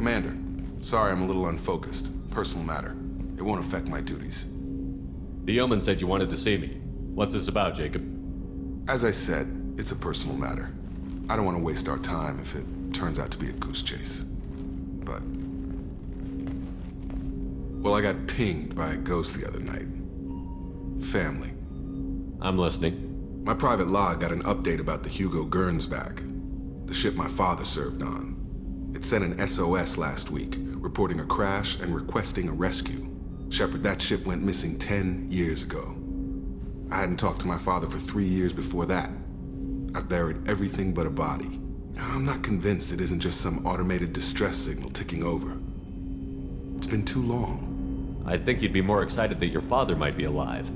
Commander, sorry I'm a little unfocused. Personal matter. It won't affect my duties. The yeoman said you wanted to see me. What's this about, Jacob? As I said, it's a personal matter. I don't want to waste our time if it turns out to be a goose chase. But... well, I got pinged by a ghost the other night. Family. I'm listening. My private log got an update about the Hugo Gernsback, the ship my father served on. It sent an SOS last week, reporting a crash and requesting a rescue. Shepard, that ship went missing 10 years ago. I hadn't talked to my father for 3 years before that. I've buried everything but a body. I'm not convinced it isn't just some automated distress signal ticking over. It's been too long. I'd think you'd be more excited that your father might be alive.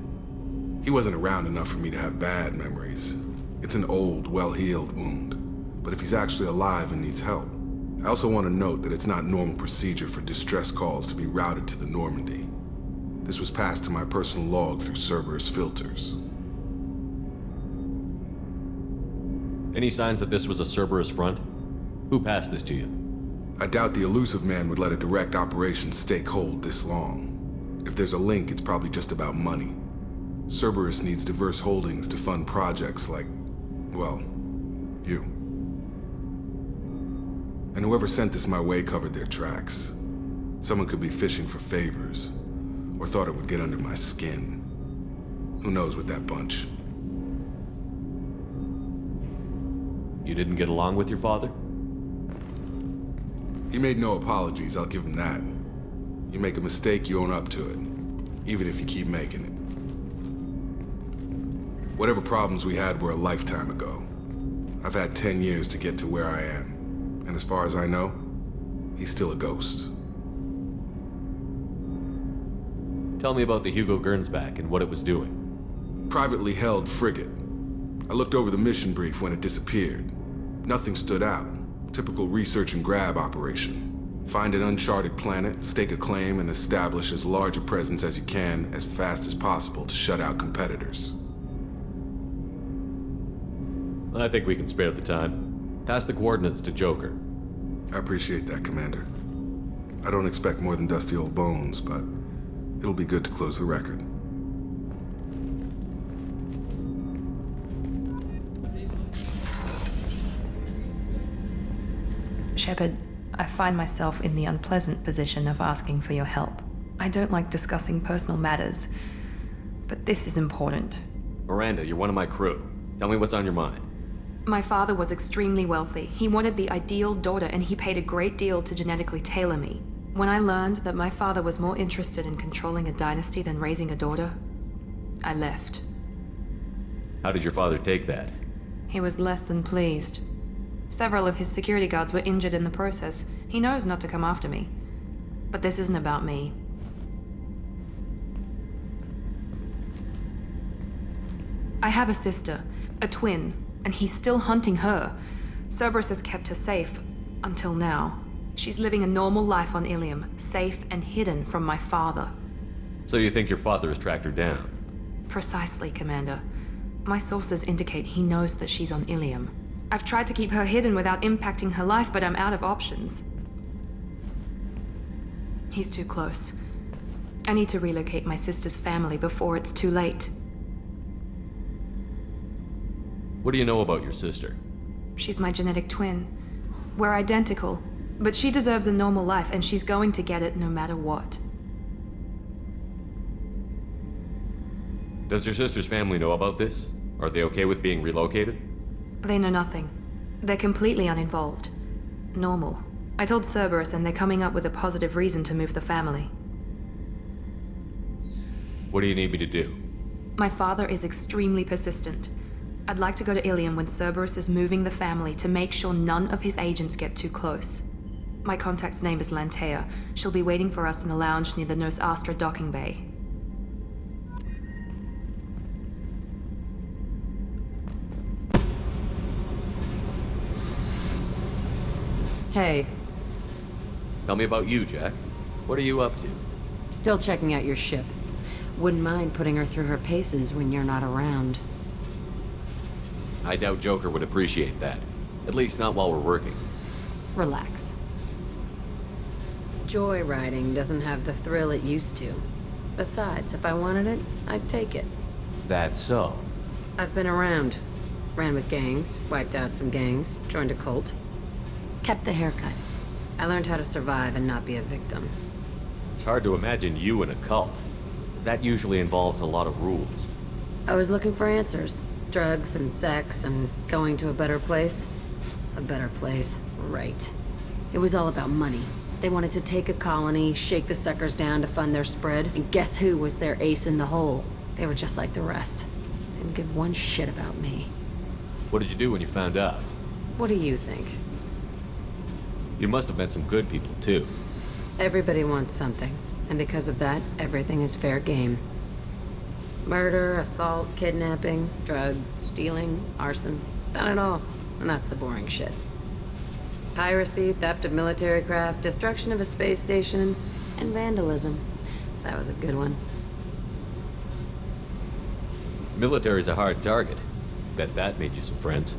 He wasn't around enough for me to have bad memories. It's an old, well-healed wound. But if he's actually alive and needs help, I also want to note that it's not normal procedure for distress calls to be routed to the Normandy. This was passed to my personal log through Cerberus filters. Any signs that this was a Cerberus front? Who passed this to you? I doubt the elusive man would let a direct operation stake hold this long. If there's a link, it's probably just about money. Cerberus needs diverse holdings to fund projects like, well, you. And whoever sent this my way covered their tracks. Someone could be fishing for favors, or thought it would get under my skin. Who knows with that bunch? You didn't get along with your father? He made no apologies, I'll give him that. You make a mistake, you own up to it, even if you keep making it. Whatever problems we had were a lifetime ago. I've had 10 years to get to where I am. And as far as I know, he's still a ghost. Tell me about the Hugo Gernsback and what it was doing. Privately held frigate. I looked over the mission brief when it disappeared. Nothing stood out. Typical research and grab operation. Find an uncharted planet, stake a claim, and establish as large a presence as you can as fast as possible to shut out competitors. I think we can spare the time. Pass the coordinates to Joker. I appreciate that, Commander. I don't expect more than dusty old bones, but it'll be good to close the record. Shepard, I find myself in the unpleasant position of asking for your help. I don't like discussing personal matters, but this is important. Miranda, you're one of my crew. Tell me what's on your mind. My father was extremely wealthy. He wanted the ideal daughter, and he paid a great deal to genetically tailor me. When I learned that my father was more interested in controlling a dynasty than raising a daughter, I left. How did your father take that? He was less than pleased. Several of his security guards were injured in the process. He knows not to come after me. But this isn't about me. I have a sister, a twin, and he's still hunting her. Cerberus has kept her safe, until now. She's living a normal life on Ilium, safe and hidden from my father. So you think your father has tracked her down? Precisely, Commander. My sources indicate he knows that she's on Ilium. I've tried to keep her hidden without impacting her life, but I'm out of options. He's too close. I need to relocate my sister's family before it's too late. What do you know about your sister? She's my genetic twin. We're identical, but she deserves a normal life, and she's going to get it no matter what. Does your sister's family know about this? Are they okay with being relocated? They know nothing. They're completely uninvolved. Normal. I told Cerberus, and they're coming up with a positive reason to move the family. What do you need me to do? My father is extremely persistent. I'd like to go to Ilium when Cerberus is moving the family to make sure none of his agents get too close. My contact's name is Lantea. She'll be waiting for us in the lounge near the Nos Astra docking bay. Hey, Tell me about you, Jack. What are you up to? still checking out your ship. Wouldn't mind putting her through her paces when you're not around. I doubt Joker would appreciate that. At least not while we're working. Relax. Joyriding doesn't have the thrill it used to. Besides, if I wanted it, I'd take it. That's so. I've been around. Ran with gangs, wiped out some gangs, joined a cult. Kept the haircut. I learned how to survive and not be a victim. It's hard to imagine you in a cult. That usually involves a lot of rules. I was looking for answers. Drugs and sex and going to a better place. A better place, right. It was all about money. They wanted to take a colony, shake the suckers down to fund their spread, and guess who was their ace in the hole? They were just like the rest. Didn't give one shit about me. What did you do when you found out? What do you think? You must have met some good people, too. Everybody wants something, and because of that, everything is fair game. Murder, assault, kidnapping, drugs, stealing, arson, done it all. And that's the boring shit. Piracy, theft of military craft, destruction of a space station, and vandalism. That was a good one. Military's a hard target. Bet that made you some friends.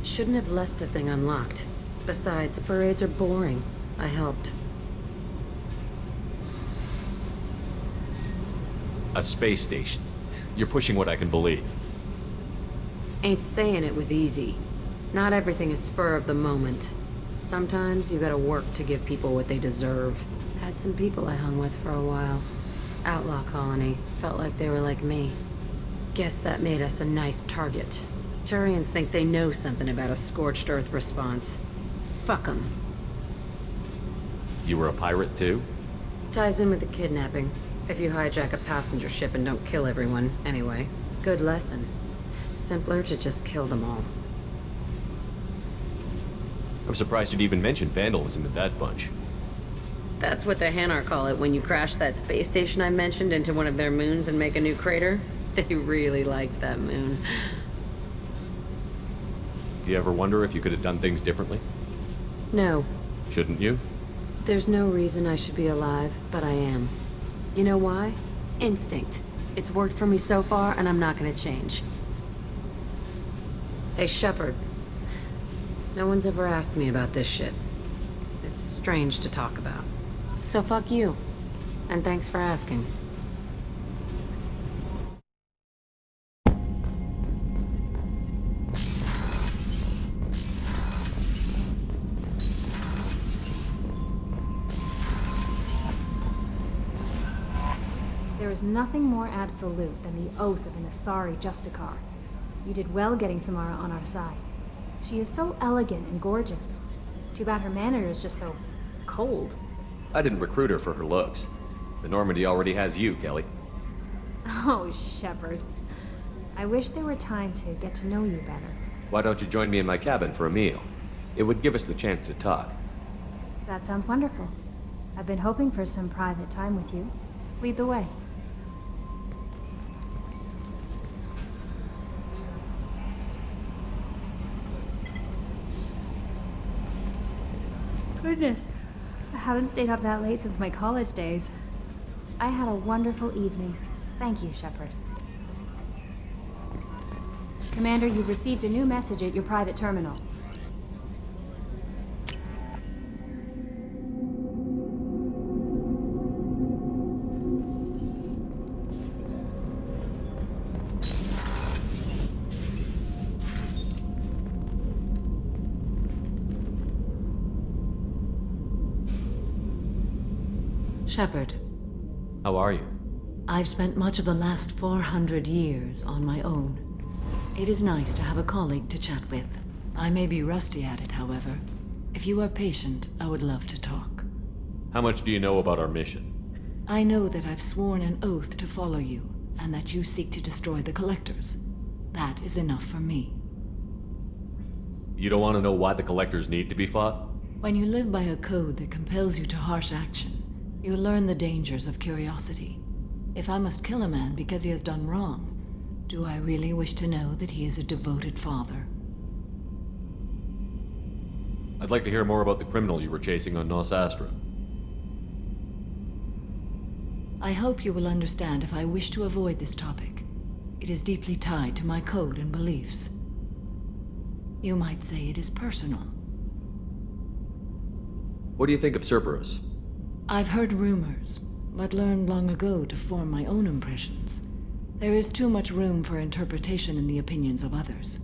Shouldn't have left the thing unlocked. Besides, parades are boring. I helped. A space station. You're pushing what I can believe. Ain't saying it was easy. Not everything is spur of the moment. Sometimes you gotta work to give people what they deserve. Had some people I hung with for a while. Outlaw colony. Felt like they were like me. Guess that made us a nice target. Turians think they know something about a scorched earth response. Fuck 'em. You were a pirate, too? Ties in with the kidnapping. If you hijack a passenger ship and don't kill everyone, anyway. Good lesson. Simpler to just kill them all. I'm surprised you'd even mention vandalism in that bunch. That's what the Hanar call it when you crash that space station I mentioned into one of their moons and make a new crater. They really liked that moon. Do you ever wonder if you could have done things differently? No. Shouldn't you? There's no reason I should be alive, but I am. You know why? Instinct. It's worked for me so far, and I'm not gonna change. Hey, Shepard. No one's ever asked me about this shit. It's strange to talk about. So fuck you. And thanks for asking. There is nothing more absolute than the oath of an Asari Justicar. You did well getting Samara on our side. She is so elegant and gorgeous. Too bad her manner is just so cold. I didn't recruit her for her looks. The Normandy already has you, Kelly. Oh, Shepard. I wish there were time to get to know you better. Why don't you join me in my cabin for a meal? It would give us the chance to talk. That sounds wonderful. I've been hoping for some private time with you. Lead the way. Goodness, I haven't stayed up that late since my college days. I had a wonderful evening. Thank you, Shepard. Commander, you've received a new message at your private terminal. Shepard, How are you? I've spent much of the last 400 years on my own. It is nice to have a colleague to chat with. I may be rusty at it, however. If you are patient, I would love to talk. How much do you know about our mission? I know that I've sworn an oath to follow you, and that you seek to destroy the Collectors. That is enough for me. You don't want to know why the Collectors need to be fought? When you live by a code that compels you to harsh action, you learn the dangers of curiosity. If I must kill a man because he has done wrong, do I really wish to know that he is a devoted father? I'd like to hear more about the criminal you were chasing on Nos Astra. I hope you will understand if I wish to avoid this topic. It is deeply tied to my code and beliefs. You might say it is personal. What do you think of Cerberus? I've heard rumors, but learned long ago to form my own impressions. There is too much room for interpretation in the opinions of others.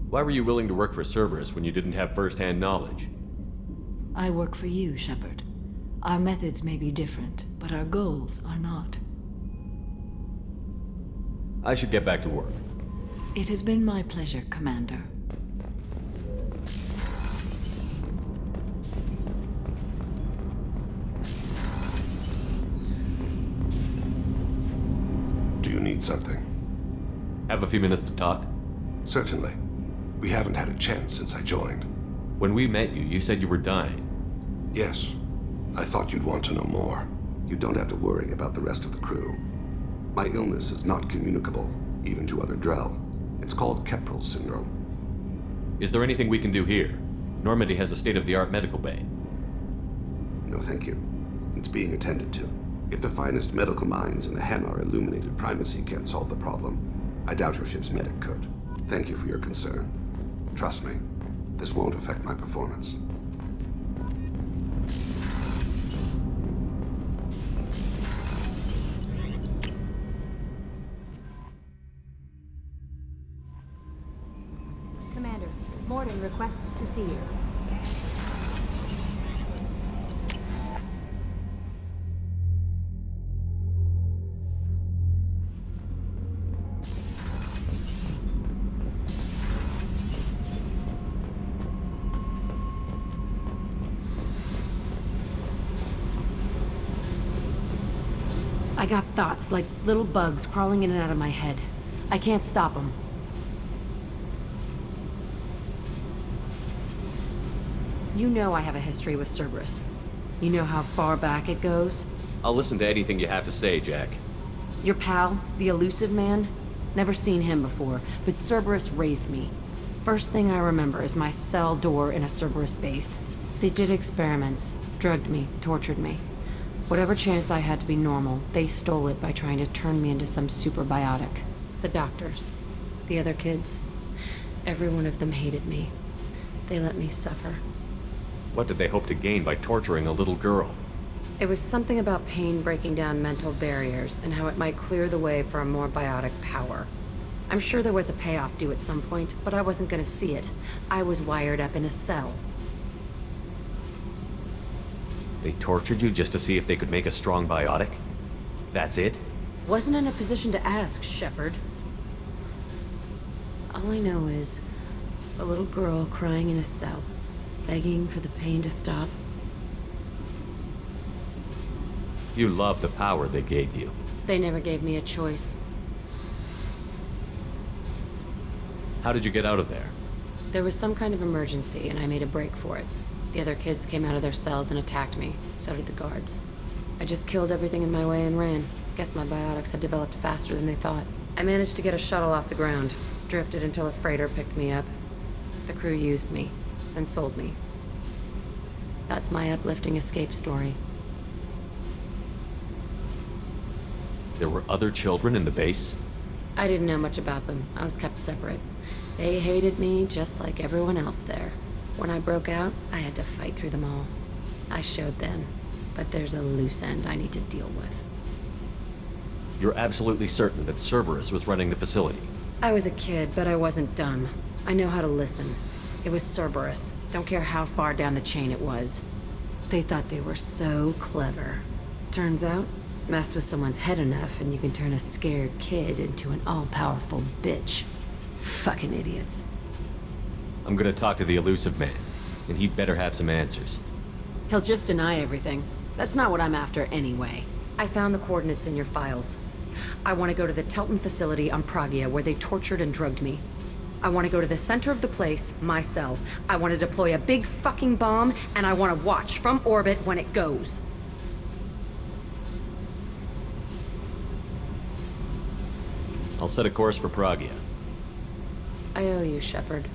Why were you willing to work for Cerberus when you didn't have first-hand knowledge? I work for you, Shepard. Our methods may be different, but our goals are not. I should get back to work. It has been my pleasure, Commander. Do you need something? Have a few minutes to talk? Certainly. We haven't had a chance since I joined. When we met you, you said you were dying. Yes. I thought you'd want to know more. You don't have to worry about the rest of the crew. My illness is not communicable, even to other Drell. It's called Keprel syndrome. Is there anything we can do here? Normandy has a state-of-the-art medical bay. No, thank you. It's being attended to. If the finest medical minds in the Hanar illuminated primacy can't solve the problem, I doubt your ship's medic could. Thank you for your concern. Trust me, this won't affect my performance. Commander, Morden requests to see you. I got thoughts like little bugs crawling in and out of my head. I can't stop them. You know I have a history with Cerberus. You know how far back it goes? I'll listen to anything you have to say, Jack. Your pal, the elusive man? Never seen him before, but Cerberus raised me. First thing I remember is my cell door in a Cerberus base. They did experiments, drugged me, tortured me. Whatever chance I had to be normal, they stole it by trying to turn me into some superbiotic. The doctors, the other kids, every one of them hated me. They let me suffer. What did they hope to gain by torturing a little girl? It was something about pain breaking down mental barriers and how it might clear the way for a more biotic power. I'm sure there was a payoff due at some point, but I wasn't gonna see it. I was wired up in a cell. They tortured you just to see if they could make a strong biotic? That's it? Wasn't in a position to ask, Shepard. All I know is a little girl crying in a cell, begging for the pain to stop. You love the power they gave you. They never gave me a choice. How did you get out of there? There was some kind of emergency, and I made a break for it. The other kids came out of their cells and attacked me. So did the guards. I just killed everything in my way and ran. Guess my biotics had developed faster than they thought. I managed to get a shuttle off the ground. Drifted until a freighter picked me up. The crew used me, then sold me. That's my uplifting escape story. There were other children in the base? I didn't know much about them. I was kept separate. They hated me just like everyone else there. When I broke out, I had to fight through them all. I showed them, but there's a loose end I need to deal with. You're absolutely certain that Cerberus was running the facility? I was a kid, but I wasn't dumb. I know how to listen. It was Cerberus. Don't care how far down the chain it was. They thought they were so clever. Turns out, mess with someone's head enough and you can turn a scared kid into an all-powerful bitch. Fucking idiots. I'm gonna talk to the elusive man, and he'd better have some answers. He'll just deny everything. That's not what I'm after anyway. I found the coordinates in your files. I want to go to the Telton facility on Pragia where they tortured and drugged me. I want to go to the center of the place, my cell. I want to deploy a big fucking bomb, and I want to watch from orbit when it goes. I'll set a course for Pragia. I owe you, Shepard.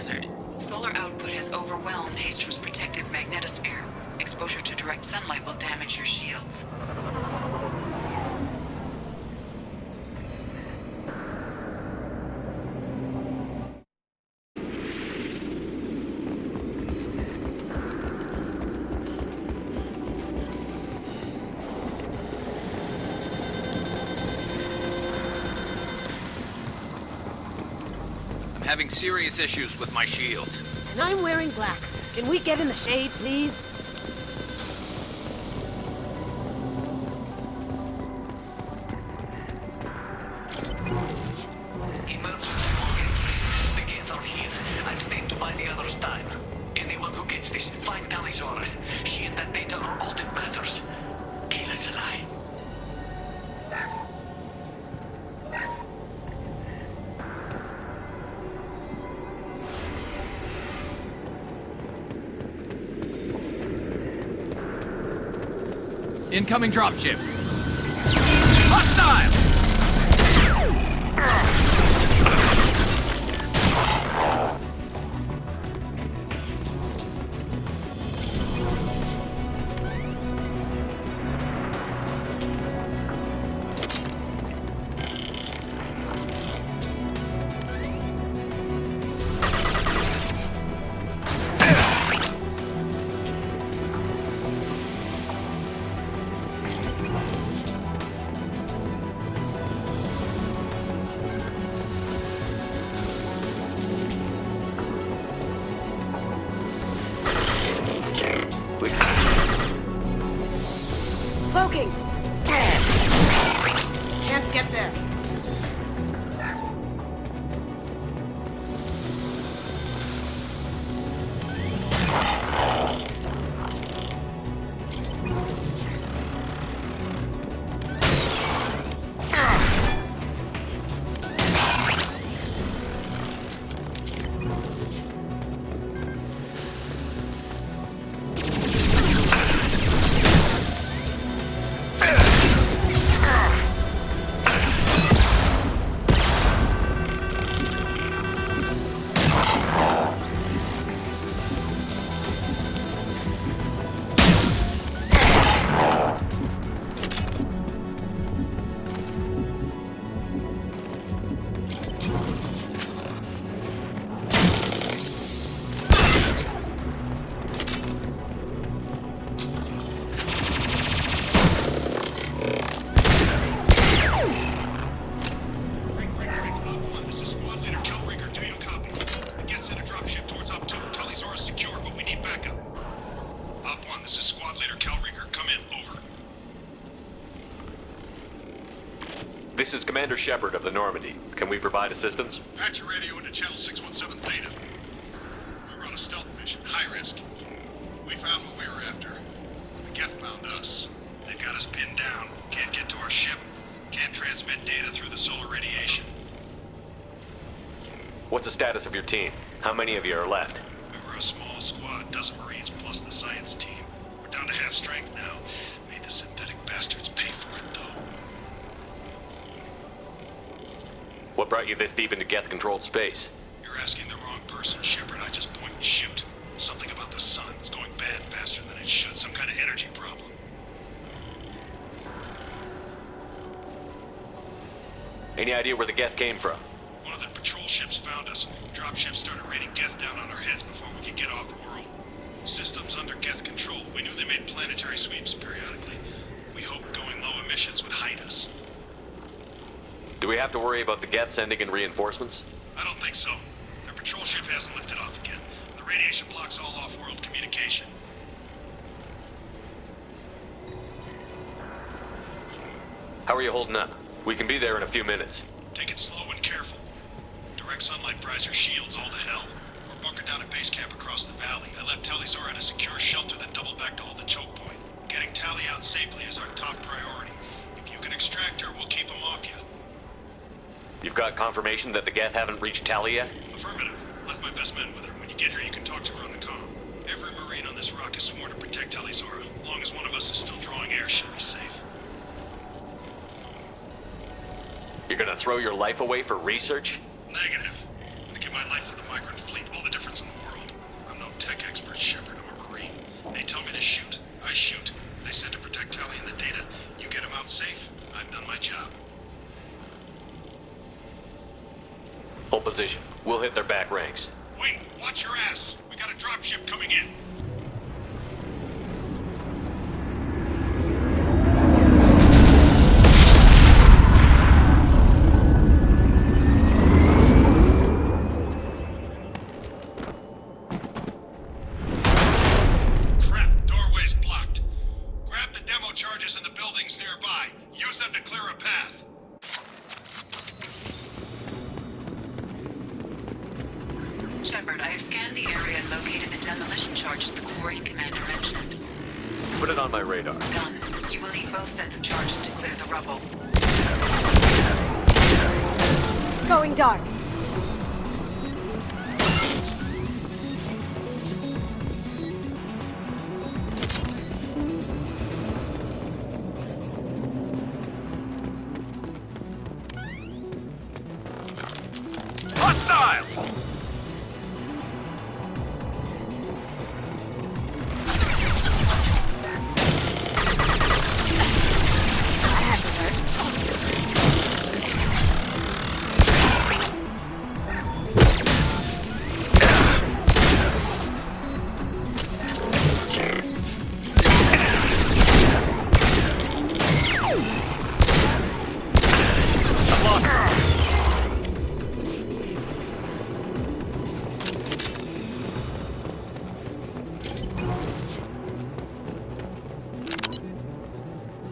hazard. Solar output has overwhelmed Hastrom's protective magnetosphere. Exposure to direct sunlight will damage your shields. Having serious issues with my shields. And I'm wearing black. Can we get in the shade, please? Emergency warning. The gates are here. I've stayed to buy the others time. Anyone who gets this, find Tali. She and that data are all that matters. Kill us alive. Incoming dropship. Hostile! Cloaking! Can't get there. This is Commander Shepard of the Normandy. Can we provide assistance? Patch your radio into channel 617 Theta. We were on a stealth mission, high risk. We found what we were after. The Geth found us. They've got us pinned down. Can't get to our ship. Can't transmit data through the solar radiation. What's the status of your team? How many of you are left? We were a small squad, dozen Marines plus the science team. We're down to half strength now. Made the synthetic bastards pay for it, though. What brought you this deep into Geth-controlled space? You're asking the wrong person, Shepard. I just point and shoot. Something about the sun. It's going bad faster than it should. Some kind of energy problem. Any idea where the Geth came from? One of the patrol ships found us. Dropships started raining Geth down on our heads before we could get off world. Systems under Geth control. We knew they made planetary sweeps periodically. We hoped going low emissions would hide us. Do we have to worry about the Geth sending in reinforcements? I don't think so. Their patrol ship hasn't lifted off again. The radiation blocks all off-world communication. How are you holding up? We can be there in a few minutes. Take it slow and careful. Direct sunlight fries your shields all to hell. We're bunkered down at base camp across the valley. I left Tali at a secure shelter that doubled back to hold the choke point. Getting Tali out safely is our top priority. If you can extract her, we'll keep them off you. You've got confirmation that the Geth haven't reached Tali yet? Affirmative. Left my best men with her. When you get here, you can talk to her on the comm. Every Marine on this rock is sworn to protect Tali. As long as one of us is still drawing air, she'll be safe. You're gonna throw your life away for research? Negative. I'm gonna give my life for the migrant fleet. All the different to shoot, I shoot. They said to protect Tali and the data. You get him out safe, I've done my job. Hold position. We'll hit their back ranks. Wait, watch your ass. We got a dropship coming in. Crap, doorway's blocked. Grab the demo charges in the buildings nearby. Use them to clear a path. Shepard, I have scanned the area and located the demolition charges the quarry commander mentioned. Put it on my radar. Done. You will need both sets of charges to clear the rubble. Going dark. Hostiles!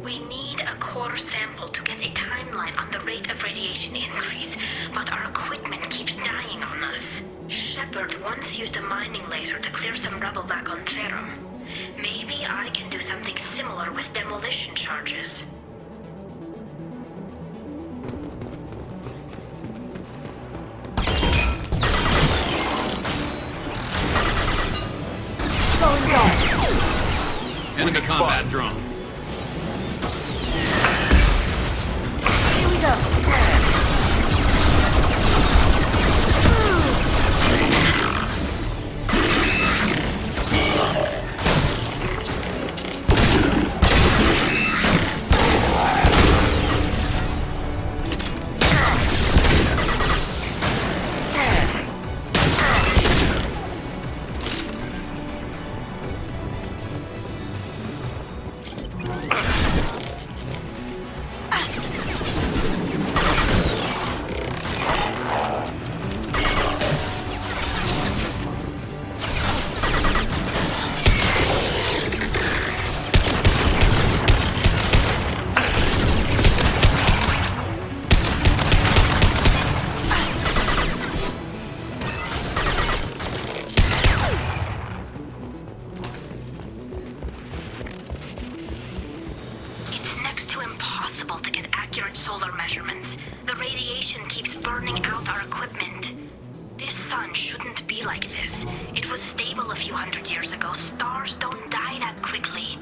We need a core sample to get a timeline on the rate of radiation increase, but our equipment keeps dying on us. Shepard once used a mining laser to clear some rubble back on Therum. Maybe I can do something similar with demolition charges. Enemy combat drone. Here we go. It's next to impossible to get accurate solar measurements. The radiation keeps burning out our equipment. This sun shouldn't be like this. It was stable a few hundred years ago. Stars don't die that quickly.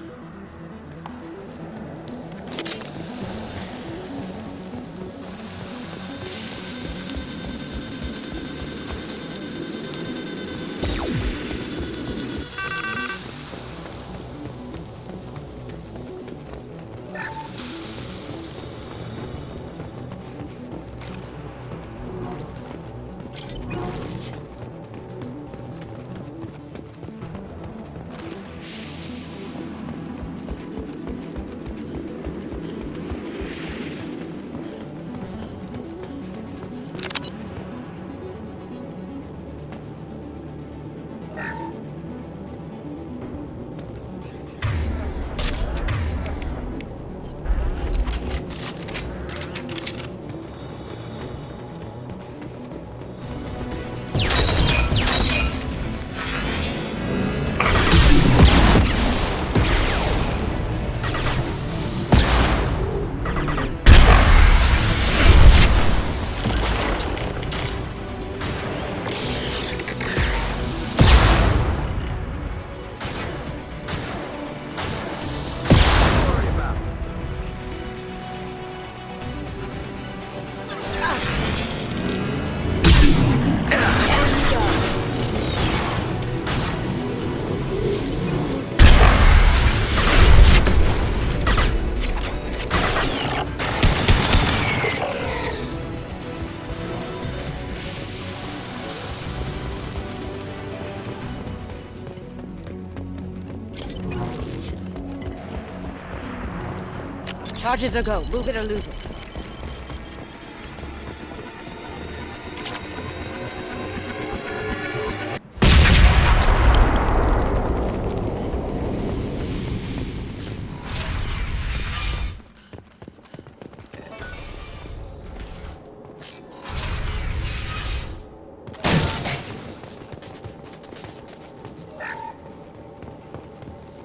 Charges or go. Move it or lose it.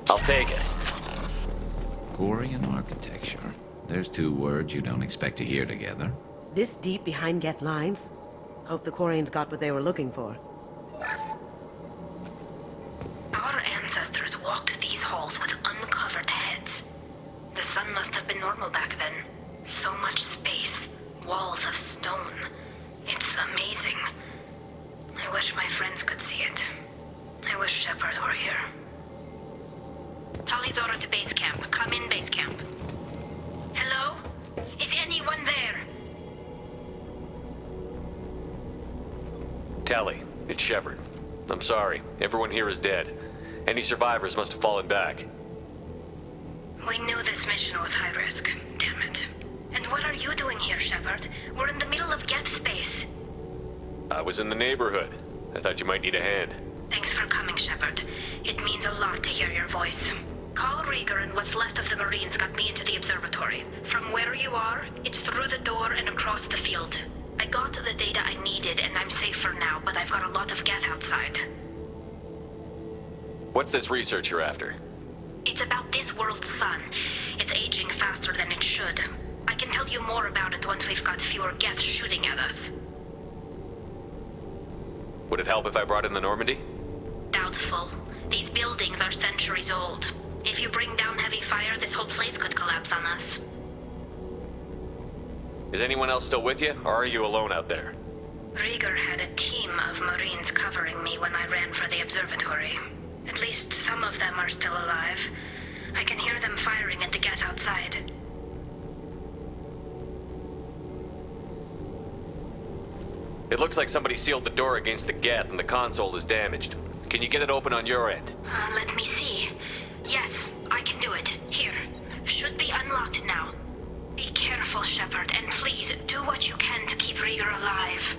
I'll take it. Quarian architecture. There's two words you don't expect to hear together. This deep behind Geth lines? Hope the Quarians got what they were looking for. Our ancestors walked these halls with uncovered heads. The sun must have been normal back then. So much space, walls of stone. It's amazing. I wish my friends could see it. I wish Shepard were here. Tali's order to base camp. Come in, base camp. Hello? Is anyone there? Tali, it's Shepard. I'm sorry. Everyone here is dead. Any survivors must have fallen back. We knew this mission was high risk. Damn it. And what are you doing here, Shepard? We're in the middle of Geth space. I was in the neighborhood. I thought you might need a hand. Thanks for coming, Shepard. It means a lot to hear your voice. Carl Rieger and what's left of the Marines got me into the observatory. From where you are, it's through the door and across the field. I got the data I needed and I'm safe for now, but I've got a lot of Geth outside. What's this research you're after? It's about this world's sun. It's aging faster than it should. I can tell you more about it once we've got fewer Geth shooting at us. Would it help if I brought in the Normandy? Doubtful. These buildings are centuries old. If you bring down heavy fire, this whole place could collapse on us. Is anyone else still with you, or are you alone out there? Rieger had a team of Marines covering me when I ran for the observatory. At least some of them are still alive. I can hear them firing at the Geth outside. It looks like somebody sealed the door against the Geth and the console is damaged. Can you get it open on your end? Let me see. Yes, I can do it. Here. Should be unlocked now. Be careful, Shepard, and please do what you can to keep Rieger alive.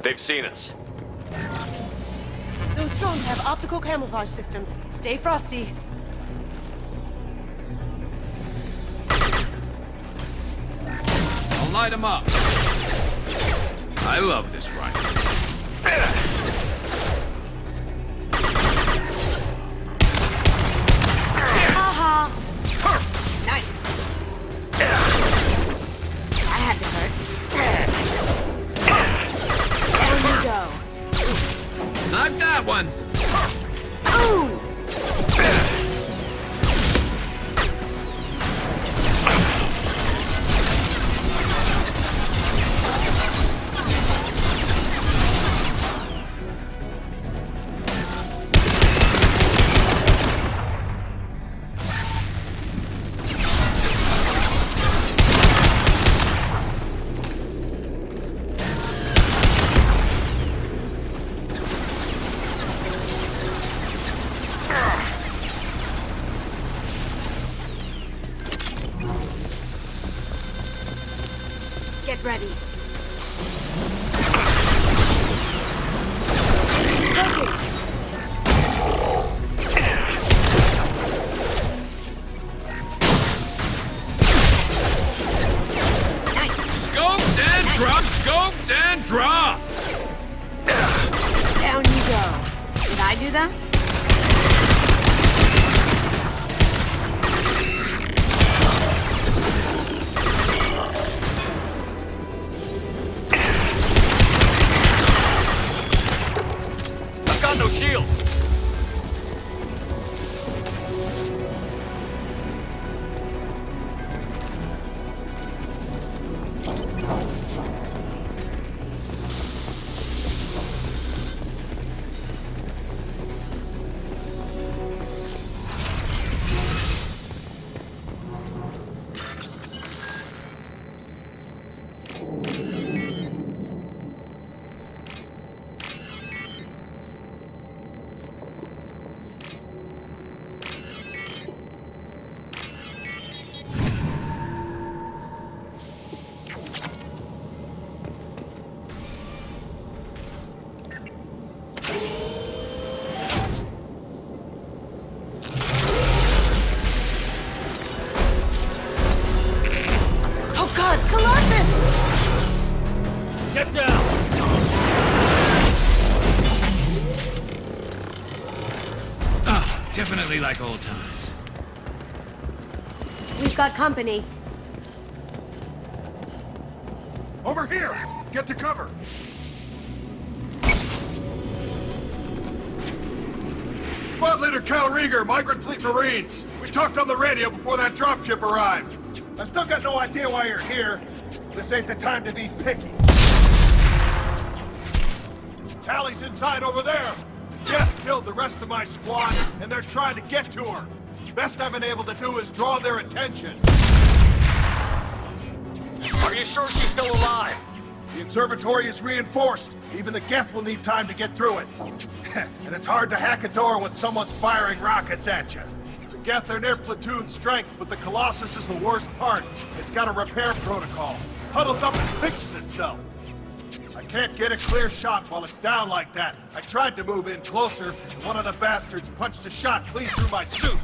They've seen us. Those drones have optical camouflage systems. Stay frosty. I'll light them up. I love this rifle. Haha! Nice. That had to hurt. Down you go. Snipe that one. Ooh! Get ready. Scoped and drop, scoped and drop! Down you go. Did I do that? Definitely like old times. We've got company. Over here! Get to cover! Squad Leader Cal Rieger, Migrant Fleet Marines. We talked on the radio before that dropship arrived. I still got no idea why you're here. This ain't the time to be picky. Tali's inside over there. Jeff killed the rest of my squad, and they're trying to get to her. Best I've been able to do is draw their attention. Are you sure she's still alive? The observatory is reinforced. Even the Geth will need time to get through it. And it's hard to hack a door when someone's firing rockets at you. The Geth are near platoon strength, but the Colossus is the worst part. It's got a repair protocol. Huddles up and fixes itself. I can't get a clear shot while it's down like that. I tried to move in closer, and one of the bastards punched a shot clean through my suit.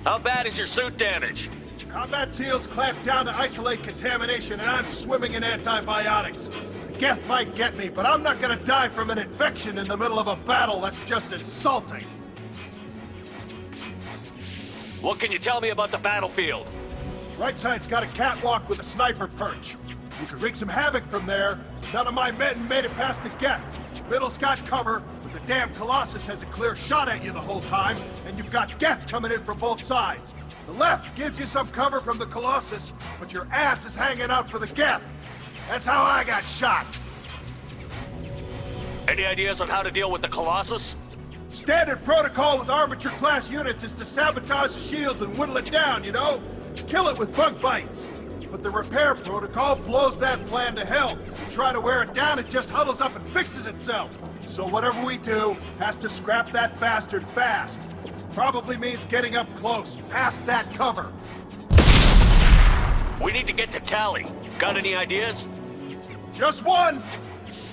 How bad is your suit damaged? Combat seals clamped down to isolate contamination, and I'm swimming in antibiotics. The Geth might get me, but I'm not gonna die from an infection in the middle of a battle. That's just insulting. What can you tell me about the battlefield? Right side's got a catwalk with a sniper perch. You could wreak some havoc from there. None of my men made it past the Geth. Middle's got cover, but the damn Colossus has a clear shot at you the whole time, and you've got Geth coming in from both sides. The left gives you some cover from the Colossus, but your ass is hanging out for the Geth. That's how I got shot. Any ideas on how to deal with the Colossus? Standard protocol with Arbiter-class units is to sabotage the shields and whittle it down, you know? Kill it with bug bites. But the repair protocol blows that plan to hell. You try to wear it down, it just huddles up and fixes itself. So whatever we do has to scrap that bastard fast. Probably means getting up close, past that cover. We need to get to Tali. Got any ideas? Just one!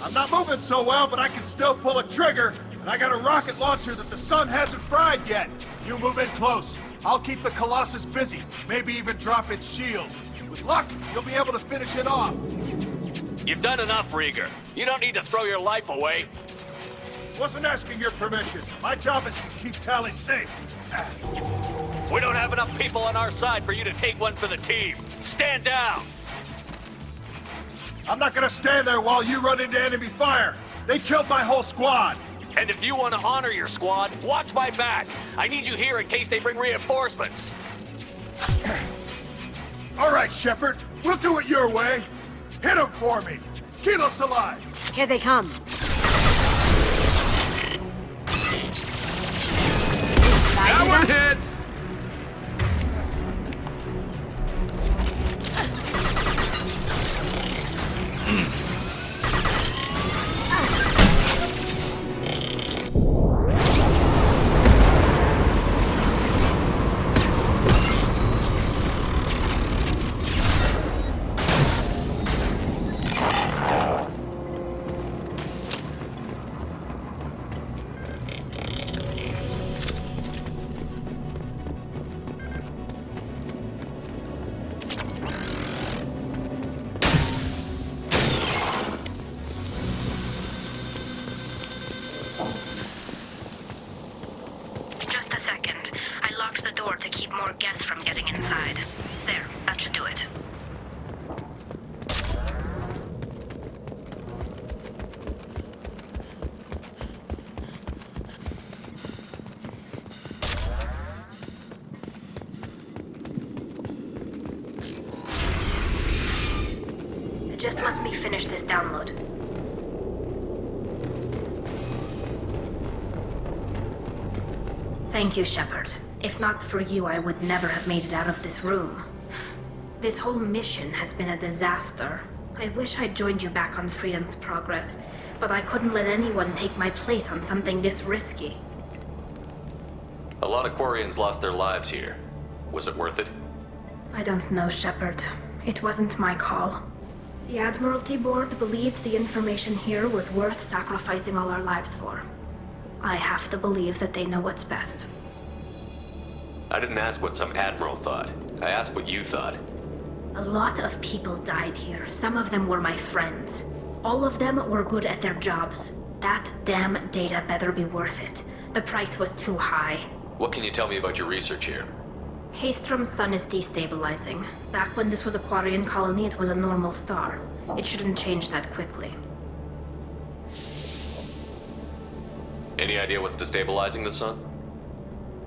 I'm not moving so well, but I can still pull a trigger, and I got a rocket launcher that the sun hasn't fried yet. You move in close. I'll keep the Colossus busy, maybe even drop its shield. With luck, you'll be able to finish it off. You've done enough, Rieger. You don't need to throw your life away. Wasn't asking your permission. My job is to keep Tali safe. We don't have enough people on our side for you to take one for the team. Stand down! I'm not gonna stand there while you run into enemy fire. They killed my whole squad. And if you want to honor your squad, watch my back. I need you here in case they bring reinforcements. All right, Shepard. We'll do it your way. Hit them for me. Keep us alive. Here they come. That one hit! Just a second. I locked the door to keep more Geth from getting inside. There, that should do it. Just let me finish this download. Thank you, Shepard. If not for you, I would never have made it out of this room. This whole mission has been a disaster. I wish I'd joined you back on Freedom's Progress, but I couldn't let anyone take my place on something this risky. A lot of Quarians lost their lives here. Was it worth it? I don't know, Shepard. It wasn't my call. The Admiralty Board believed the information here was worth sacrificing all our lives for. I have to believe that they know what's best. I didn't ask what some admiral thought. I asked what you thought. A lot of people died here. Some of them were my friends. All of them were good at their jobs. That damn data better be worth it. The price was too high. What can you tell me about your research here? Haystrom's sun is destabilizing. Back when this was a Quarian colony, it was a normal star. It shouldn't change that quickly. Any idea what's destabilizing the sun?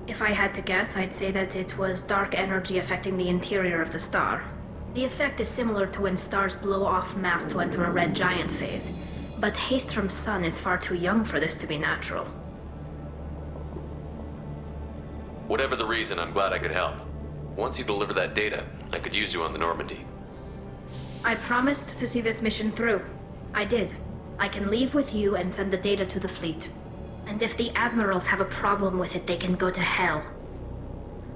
If I had to guess, I'd say that it was dark energy affecting the interior of the star. The effect is similar to when stars blow off mass to enter a red giant phase. But Haystrom's sun is far too young for this to be natural. Whatever the reason, I'm glad I could help. Once you deliver that data, I could use you on the Normandy. I promised to see this mission through. I did. I can leave with you and send the data to the fleet. And if the admirals have a problem with it, they can go to hell.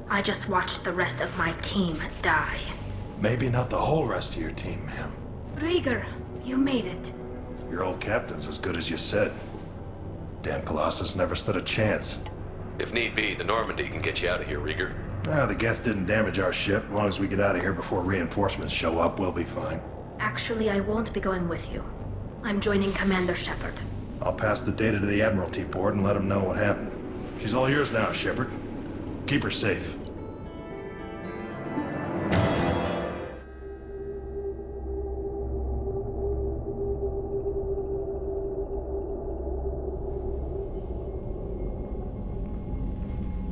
I just watched the rest of my team die. Maybe not the whole rest of your team, ma'am. Rieger, you made it. Your old captain's as good as you said. Damn Colossus never stood a chance. If need be, the Normandy can get you out of here, Rieger. The Geth didn't damage our ship. As long as we get out of here before reinforcements show up, we'll be fine. Actually, I won't be going with you. I'm joining Commander Shepard. I'll pass the data to the Admiralty board and let them know what happened. She's all yours now, Shepard. Keep her safe.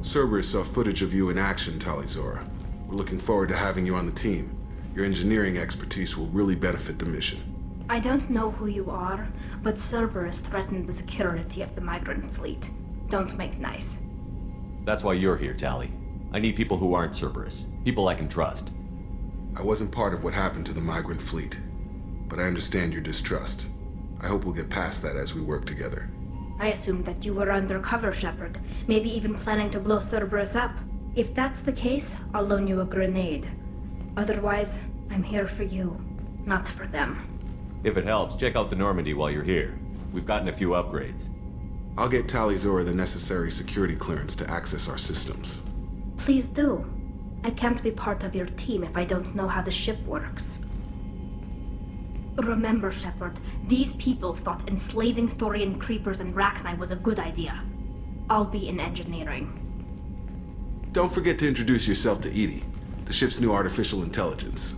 Cerberus saw footage of you in action, Tali. We're looking forward to having you on the team. Your engineering expertise will really benefit the mission. I don't know who you are, but Cerberus threatened the security of the migrant fleet. Don't make nice. That's why you're here, Tali. I need people who aren't Cerberus. People I can trust. I wasn't part of what happened to the migrant fleet, but I understand your distrust. I hope we'll get past that as we work together. I assumed that you were undercover, Shepard. Maybe even planning to blow Cerberus up. If that's the case, I'll loan you a grenade. Otherwise, I'm here for you, not for them. If it helps, check out the Normandy while you're here. We've gotten a few upgrades. I'll get Tali the necessary security clearance to access our systems. Please do. I can't be part of your team if I don't know how the ship works. Remember, Shepard, these people thought enslaving Thorian creepers and Rachni was a good idea. I'll be in engineering. Don't forget to introduce yourself to Edie, the ship's new artificial intelligence.